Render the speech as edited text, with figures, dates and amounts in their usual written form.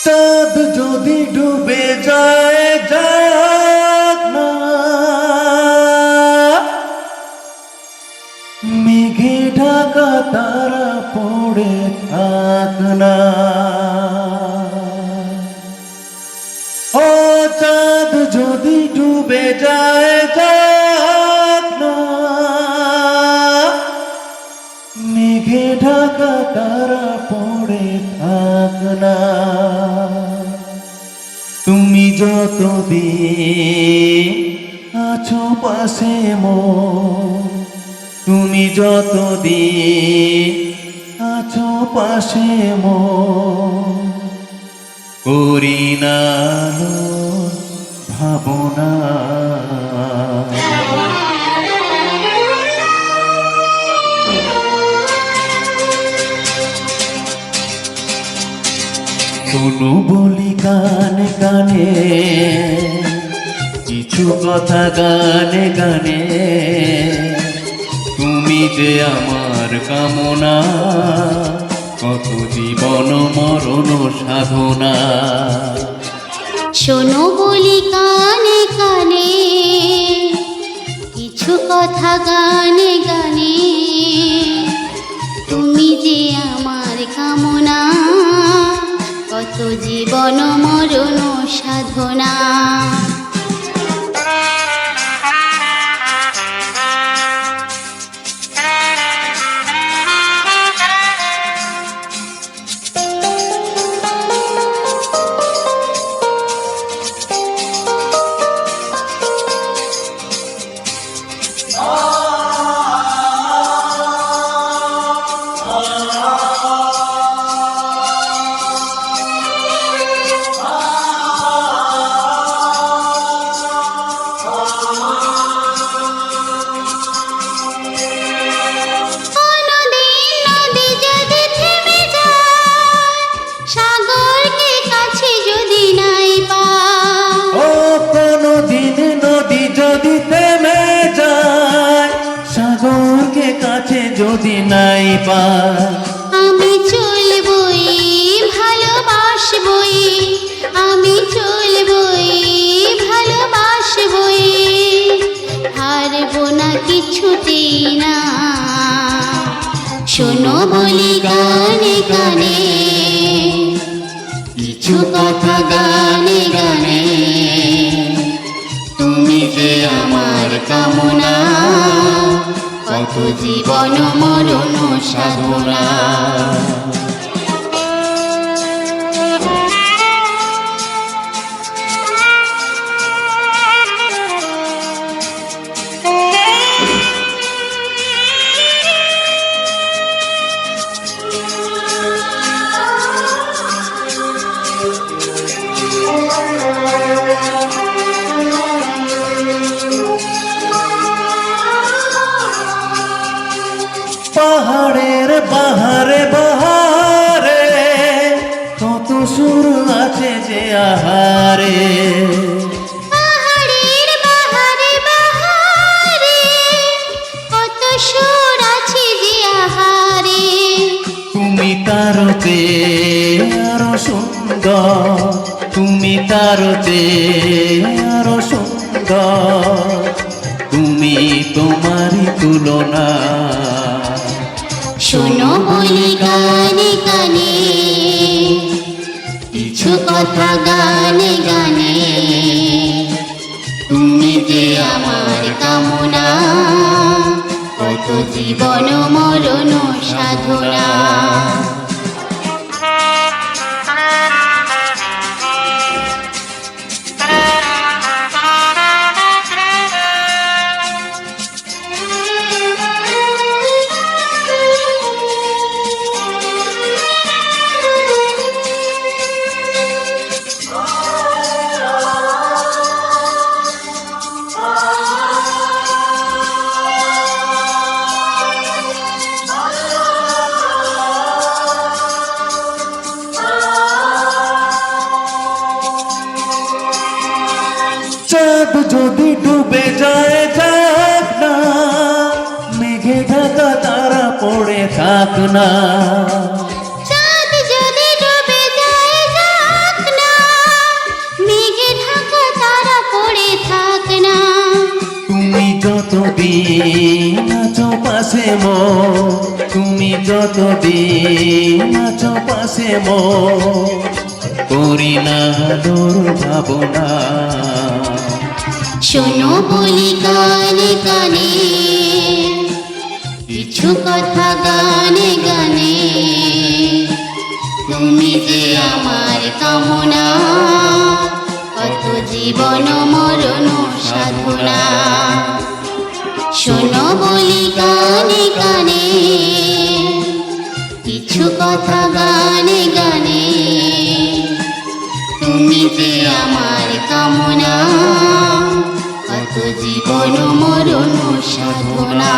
চাঁদ যদি ডুবে যায় যাক না, মেঘে ঢাকা তারা পড়ে থাক না। ও চাঁদ যদি ডুবে যায় যাক না, মেঘে ঢাকা তারা পড়ে থাক না। তুমি যতদিন আছো পাশে মোর, তুমি যতদিন আছো পাশে মোর, করি না ভাবনা। শোনো বলি গানে গানে, কিছু কথা গানে গানে, তুমি যে আমার কামনা, কত জীবন মরণ সাধনা। শোনো বলি কানে কানে, কিছু কথা গানে গানে, তুমি যে আমার কামনা, কত জীবন মরণ সাধনা। যদি নাই পায় আমি চলবই ভালোবাসবই, আমি চলবই ভালোবাসবই, হারবো না কিছুতেই না। শোনো বলি গানে গানে, কিছু কথা গানে গানে, তুমি যে আমার কামনা, কত জীবন মরণ সাধনা। পাহাড়ের বাহারে বাহারে, কত সুর আছে যে আহারে। পাহাড়ের বাহারে বাহারে, কত সুর আছে যে আহারে। তুমি তারতে আরো সুন্দর, তুমি তারতে আরো সুন্দর, তুমি তোমারই তুলনা। শোনো বলি গানে গানে, কিছু কথা গানে গানে, তুমি যে আমার কামনা, কত জীবন মরণ সাধনা। চাঁদ যদি ডুবে যায় যাক না, মেঘে ঢাকা তারা পড়ে থাক না। চাঁদ যদি ডুবে যায় যাক যতদিন আছো পাশে তুমি যতদিন আছো পাশে করি না দুর্ভাবনা। শোনো বলি কানে কানে কিছু কথা গানে গানে, তুমি যে আমার কামনা, কত জীবন মরণ সাধনা। শোনো বলি কানে কানে কিছু কথা গানে গানে, তুমি যে আমার কামনা, কত জীবন মরণ সাধনা।